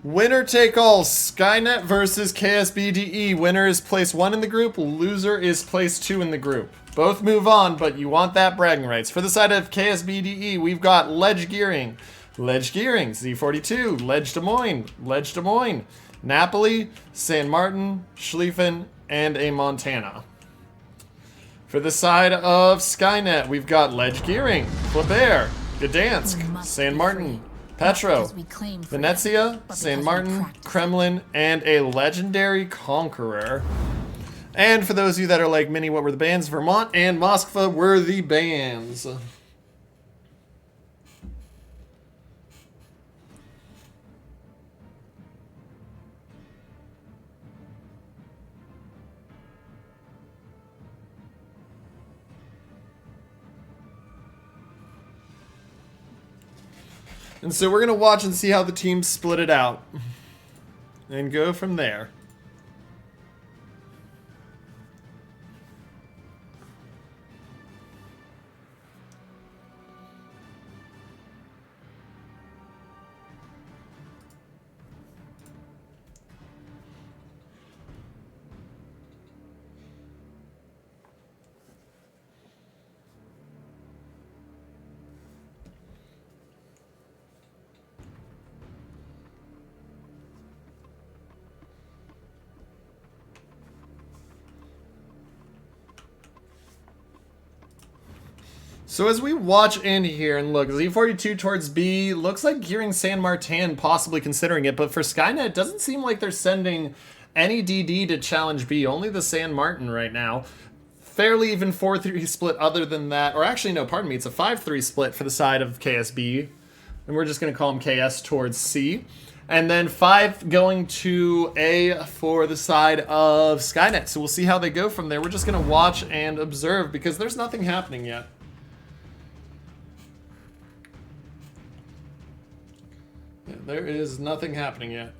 Winner take all, SKYNT versus KSBDE. Winner is place 1 in the group, loser is place 2 in the group. Both move on, but you want that bragging rights. For the side of KSBDE, we've got Ledge Gearing, Z42, Ledge Des Moines, Napoli, San Martin, Schlieffen, and a Montana. For the side of SKYNT, we've got Ledge Gearing, Qualifier, Gdansk, San Martin, Petro, Venezia, San Martin, Kremlin, and a legendary Conqueror. And for those of you that are like, Minnie, what were the bands? Vermont and Moskva were the bands. And so we're going to watch and see how the teams split it out. And go from there. So as we watch in here and look, Z42 towards B, looks like gearing San Martin, possibly considering it, but for SKYNT, it doesn't seem like they're sending any DD to challenge B, only the San Martin right now. Fairly even 4-3 split other than that, or actually no, pardon me, it's a 5-3 split for the side of KSB, and we're just going to call him KS towards C. And then 5 going to A for the side of SKYNT, so we'll see how they go from there. We're just going to watch and observe because there's nothing happening yet. There is nothing happening yet.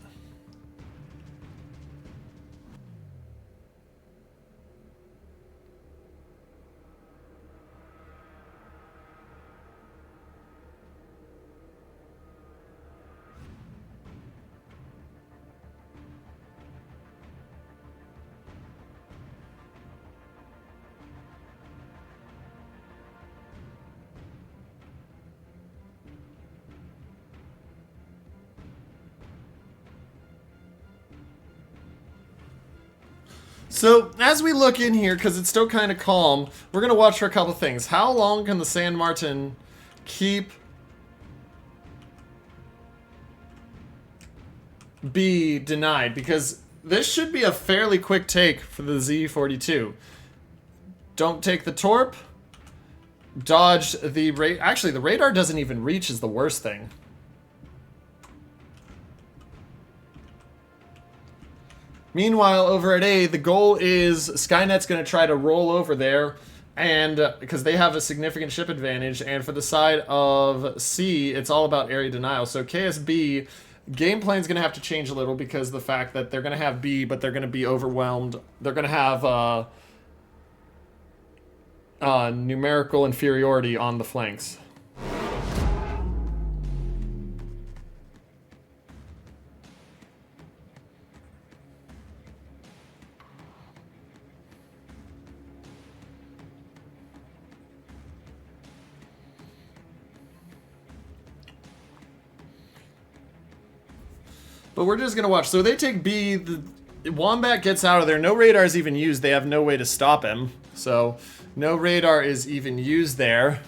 So, as we look in here, because it's still kind of calm, we're going to watch for a couple things. How long can the San Martin keep B denied? Because this should be a fairly quick take for the Z42. Don't take the torp. Dodge the radar. Actually, the radar doesn't even reach is the worst thing. Meanwhile, over at A, the goal is SKYNT's going to try to roll over there, and because they have a significant ship advantage, and for the side of C, it's all about area denial. So KSB, game plan's going to have to change a little because of the fact that they're going to have B, but they're going to be overwhelmed. They're going to have numerical inferiority on the flanks. But we're just going to watch. So they take B. The Wombat gets out of there. No radar is even used. They have no way to stop him. So no radar is even used there.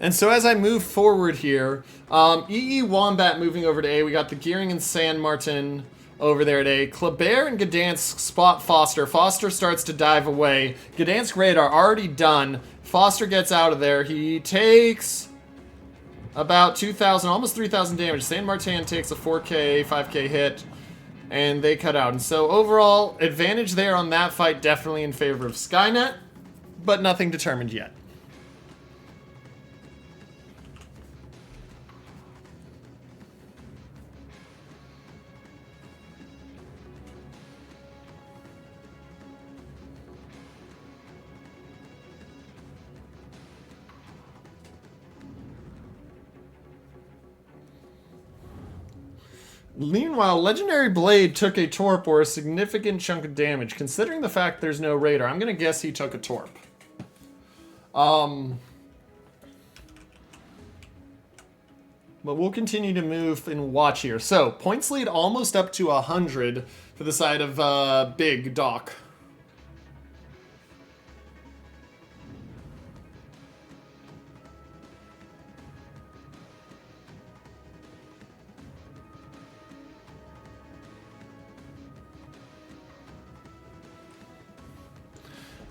And so as I move forward here, EE Wombat moving over to A. We got the Gearing and San Martin over there at A. Kleber and Gdansk spot Foster. Foster starts to dive away. Gdansk radar already done. Foster gets out of there. He takes about 2,000, almost 3,000 damage. San Martin takes a 4K, 5K hit, and they cut out. And so overall, advantage there on that fight, definitely in favor of SKYNT, but nothing determined yet. Meanwhile, Legendary Blade took a Torp or a significant chunk of damage. Considering the fact there's no radar, I'm going to guess he took a Torp. But we'll continue to move and watch here. So, points lead almost up to 100 for the side of Big Doc.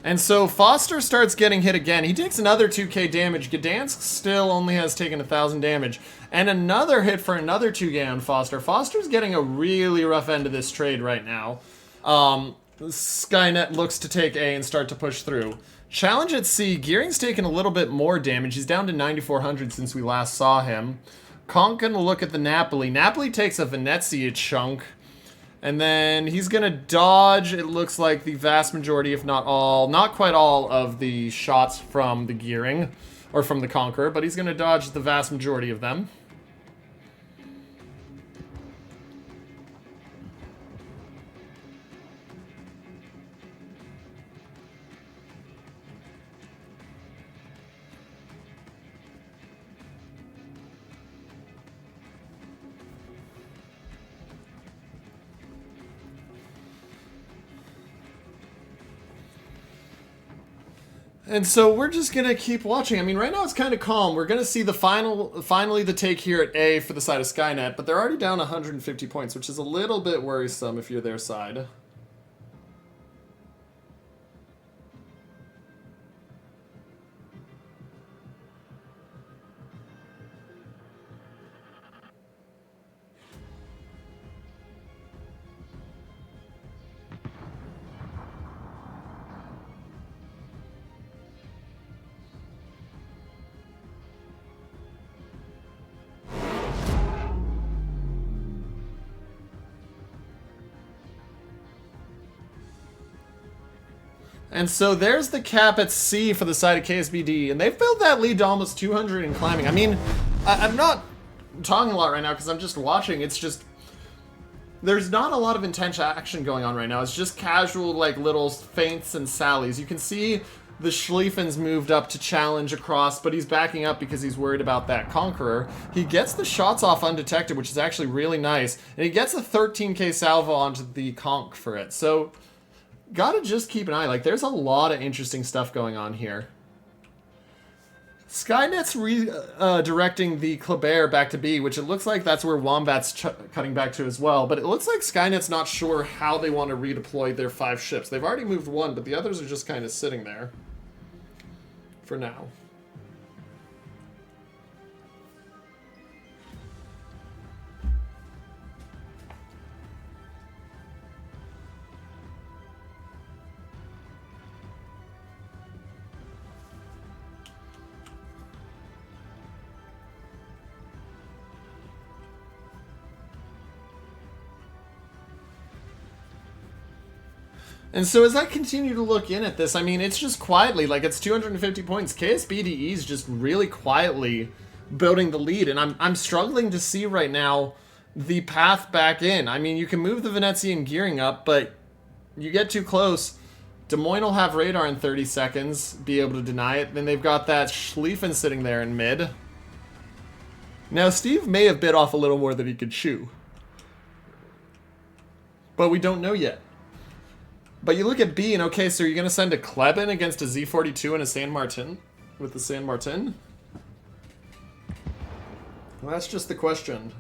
And so Foster starts getting hit again. He takes another 2k damage. Gdansk still only has taken 1,000 damage. And another hit for another 2k on Foster. Foster's getting a really rough end of this trade right now. Skynet looks to take A and start to push through. Challenge at C. Gearing's taken a little bit more damage. He's down to 9,400 since we last saw him. Conk gonna look at the Napoli. Napoli takes a Venezia chunk. And then he's going to dodge, it looks like, the vast majority, if not all, not quite all, of the shots from the Gearing, or from the Conqueror, but he's going to dodge the vast majority of them. And so we're just going to keep watching. I mean, right now it's kind of calm. We're going to see the finally the take here at A for the side of Skynet, but they're already down 150 points, which is a little bit worrisome if you're their side. And so there's the cap at C for the side of KSBDE, and they've built that lead to almost 200 and climbing. I mean, I'm not talking a lot right now because I'm just watching. It's just, there's not a lot of intense action going on right now. It's just casual, like, little feints and sallies. You can see the Schlieffen's moved up to challenge across, but he's backing up because he's worried about that Conqueror. He gets the shots off undetected, which is actually really nice, and he gets a 13k salvo onto the Conk for it. So gotta just keep an eye. Like, there's a lot of interesting stuff going on here. Skynet's redirecting the Kleber back to B, which it looks like that's where Wombat's cutting back to as well. But it looks like Skynet's not sure how they want to redeploy their 5 ships. They've already moved 1, but the others are just kind of sitting there for now. And so as I continue to look in at this, I mean, it's just quietly, like, it's 250 points. KSBDE is just really quietly building the lead, and I'm struggling to see right now the path back in. I mean, you can move the Venezian gearing up, but you get too close. Des Moines will have radar in 30 seconds, be able to deny it. Then they've got that Schlieffen sitting there in mid. Now, Steve may have bit off a little more than he could chew, but we don't know yet. But you look at B, and okay, so you're going to send a Kleben against a Z42 and a San Martin with the San Martin? Well, that's just the question.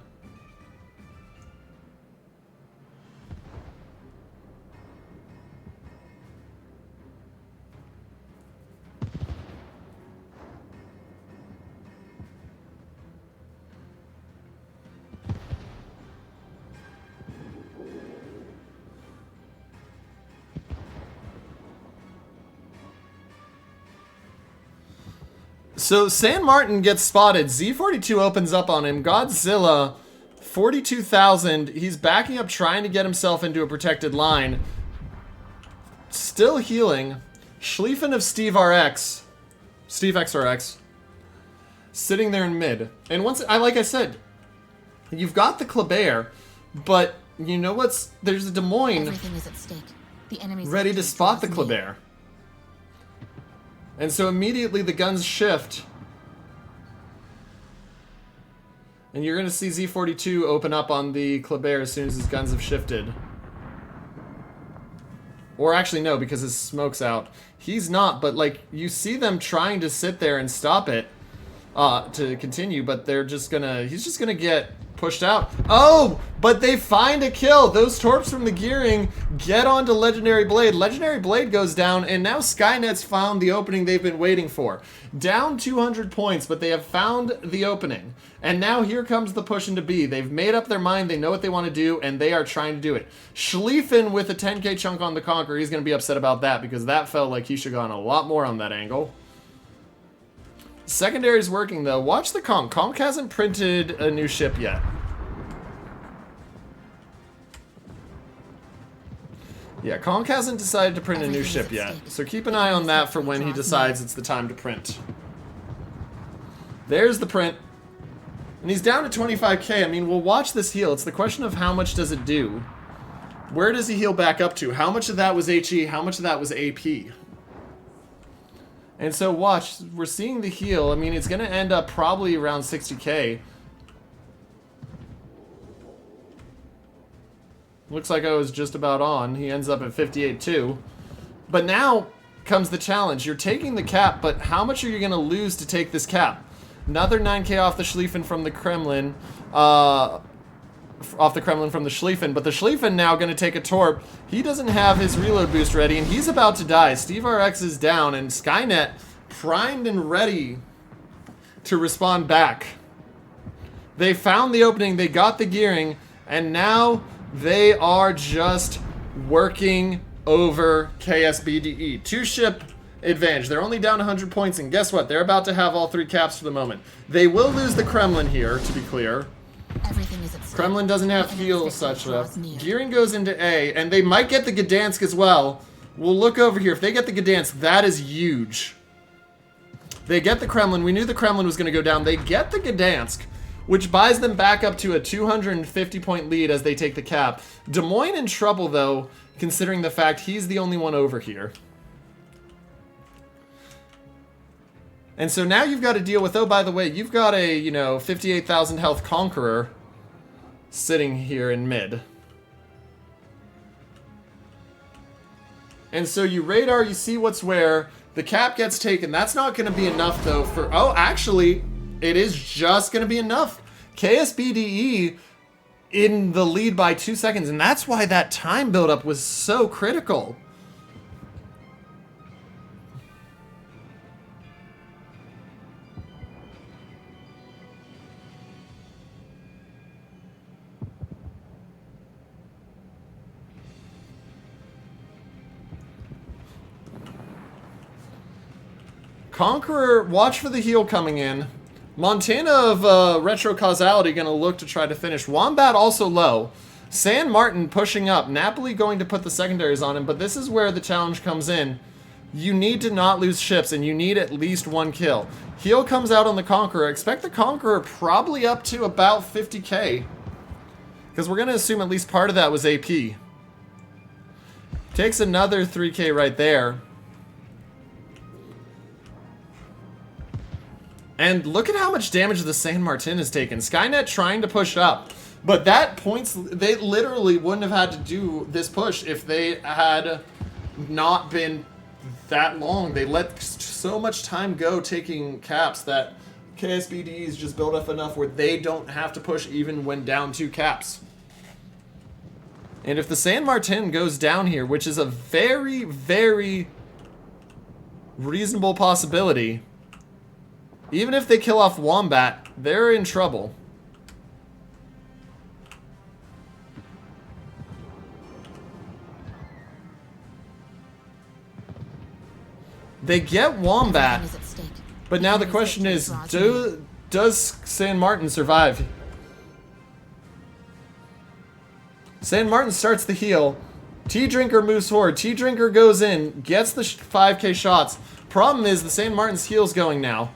So San Martin gets spotted. Z42 opens up on him. Godzilla, 42,000. He's backing up, trying to get himself into a protected line. Still healing. Schlieffen of Steve RX. Steve XRX. Sitting there in mid. And once, like I said, you've got the Kleber. But you know what's... There's a Des Moines Everything is at stake. The enemy's ready to victory spot the draws near. Kleber. And so immediately the guns shift. And you're going to see Z42 open up on the Kleber as soon as his guns have shifted. Or actually, no, because his smoke's out. He's not, but, like, you see them trying to sit there and stop it to continue, but they're just gonna... He's just gonna get pushed out. Oh! But they find a kill! Those torps from the gearing get onto Legendary Blade. Legendary Blade goes down, and now Skynet's found the opening they've been waiting for. Down 200 points, but they have found the opening. And now here comes the push into B. They've made up their mind, they know what they want to do, and they are trying to do it. Schlieffen with a 10k chunk on the Conqueror, he's going to be upset about that, because that felt like he should have gone a lot more on that angle. Secondary's working, though. Watch the Conk. Conk hasn't printed a new ship yet. Yeah, Conk hasn't decided to print a new ship yet, so keep an eye on that for when he decides it's the time to print. There's the print. And he's down to 25k. I mean, we'll watch this heal. It's the question of how much does it do. Where does he heal back up to? How much of that was HE? How much of that was AP? And so watch, we're seeing the heal. I mean, it's going to end up probably around 60k. Looks like I was just about on. He ends up at 58 too. But now comes the challenge. You're taking the cap, but how much are you going to lose to take this cap? Another 9k off the Schlieffen from the Kremlin. Off the Kremlin from the Schlieffen. But the Schlieffen now going to take a torp. He doesn't have his reload boost ready, and he's about to die. Steve RX is down, and Skynet primed and ready to respond back. They found the opening. They got the gearing, and now they are just working over KSBDE. Two-ship advantage. They're only down 100 points, and guess what? They're about to have all three caps for the moment. They will lose the Kremlin here, to be clear. Everything is at stake. Kremlin doesn't have heal such stuff. Gearing goes into A, and they might get the Gdansk as well. We'll look over here. If they get the Gdansk, that is huge. They get the Kremlin. We knew the Kremlin was going to go down. They get the Gdansk, which buys them back up to a 250-point lead as they take the cap. Des Moines in trouble, though, considering the fact he's the only one over here. And so now you've got to deal with, oh, by the way, you've got a, you know, 58,000 health Conqueror sitting here in mid. And so you radar, you see what's where. The cap gets taken. That's not going to be enough, though, for... Oh, actually, it is just going to be enough. KSBDE in the lead by 2 seconds, and that's why that time buildup was so critical. Conqueror, watch for the heal coming in. Montana of Retro Causality going to look to try to finish. Wombat also low. San Martin pushing up. Napoli going to put the secondaries on him, but this is where the challenge comes in. You need to not lose ships, and you need at least one kill. Heal comes out on the Conqueror. Expect the Conqueror probably up to about 50k. Because we're going to assume at least part of that was AP. Takes another 3k right there. And look at how much damage the San Martin has taken. Skynet trying to push up. But that points... They literally wouldn't have had to do this push if they had not been that long. They let so much time go taking caps that KSBDE's just built up enough where they don't have to push even when down 2 caps. And if the San Martin goes down here, which is a very, very reasonable possibility... Even if they kill off Wombat, they're in trouble. They get Wombat, but now the question is, does San Martin survive? San Martin starts the heal. T-Drinker moves forward. T-Drinker goes in, gets the 5k shots. Problem is, the San Martin's heal's going now.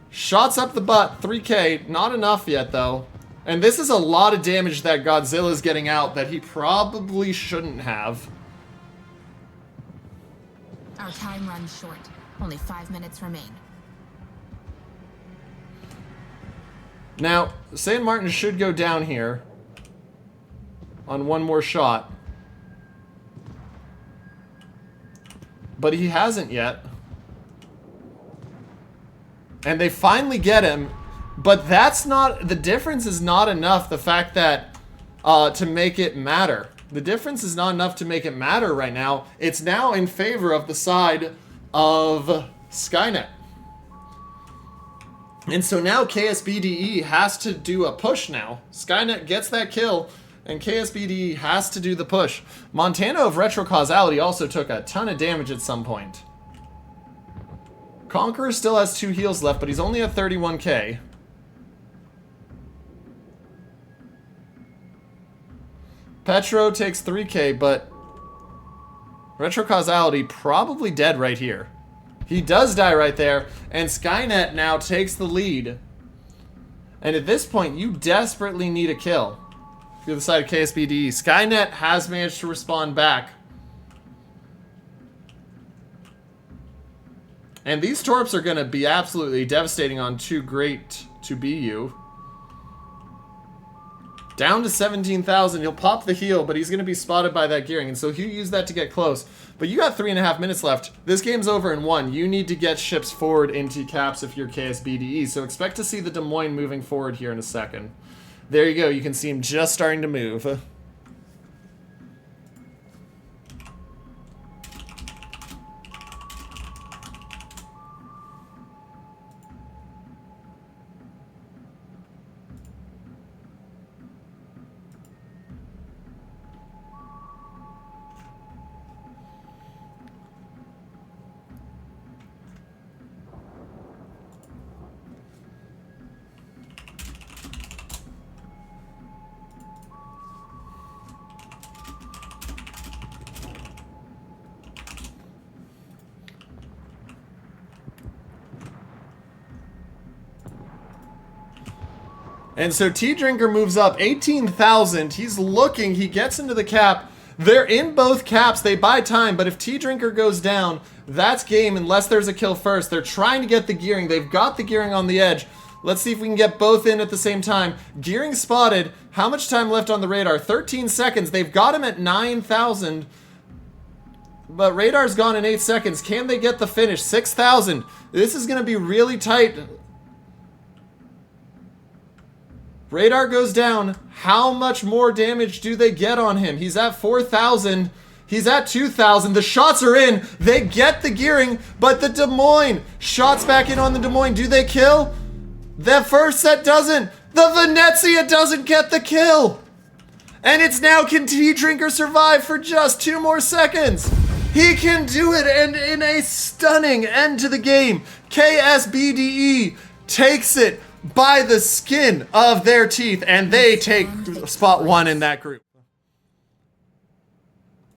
Shots up the butt, 3k, not enough yet though. And this is a lot of damage that Godzilla's getting out that he probably shouldn't have. Our time runs short. Only 5 minutes remain. Now, St. Martin should go down here on one more shot. But he hasn't yet. And they finally get him. But that's not... The difference is not enough. The fact that... to make it matter. The difference is not enough to make it matter right now. It's now in favor of the side of SKYNet. And so now KSBDE has to do a push now. SKYNet gets that kill, and KSBDE has to do the push. Montana of Retro Causality also took a ton of damage at some point. Conqueror still has 2 heals left, but he's only at 31k. Petro takes 3k, but Retro Causality probably dead right here. He does die right there, and SKYNet now takes the lead. And at this point, you desperately need a kill. If you're the side of KSBDE. SKYNet has managed to respond back. And these torps are going to be absolutely devastating on Too Great to Be You. Down to 17,000. He'll pop the heal, but he's going to be spotted by that gearing. And so he'll use that to get close. But you got 3.5 minutes left. This game's over in 1. You need to get ships forward into caps if you're KSBDE. So expect to see the Des Moines moving forward here in a second. There you go. You can see him just starting to move. And so T-Drinker moves up 18,000. He's looking. He gets into the cap. They're in both caps. They buy time. But if T-Drinker goes down, that's game unless there's a kill first. They're trying to get the gearing. They've got the gearing on the edge. Let's see if we can get both in at the same time. Gearing spotted. How much time left on the radar? 13 seconds. They've got him at 9,000. But radar's gone in 8 seconds. Can they get the finish? 6,000. This is going to be really tight. Radar goes down. How much more damage do they get on him? He's at 4,000. He's at 2,000. The shots are in. They get the gearing, but the Des Moines. Shots back in on the Des Moines. Do they kill? The first set doesn't. The Venezia doesn't get the kill. And it's now, can T-Drinker survive for just 2 more seconds? He can do it, and in a stunning end to the game, KSBDE takes it by the skin of their teeth, and they take spot 1 in that group.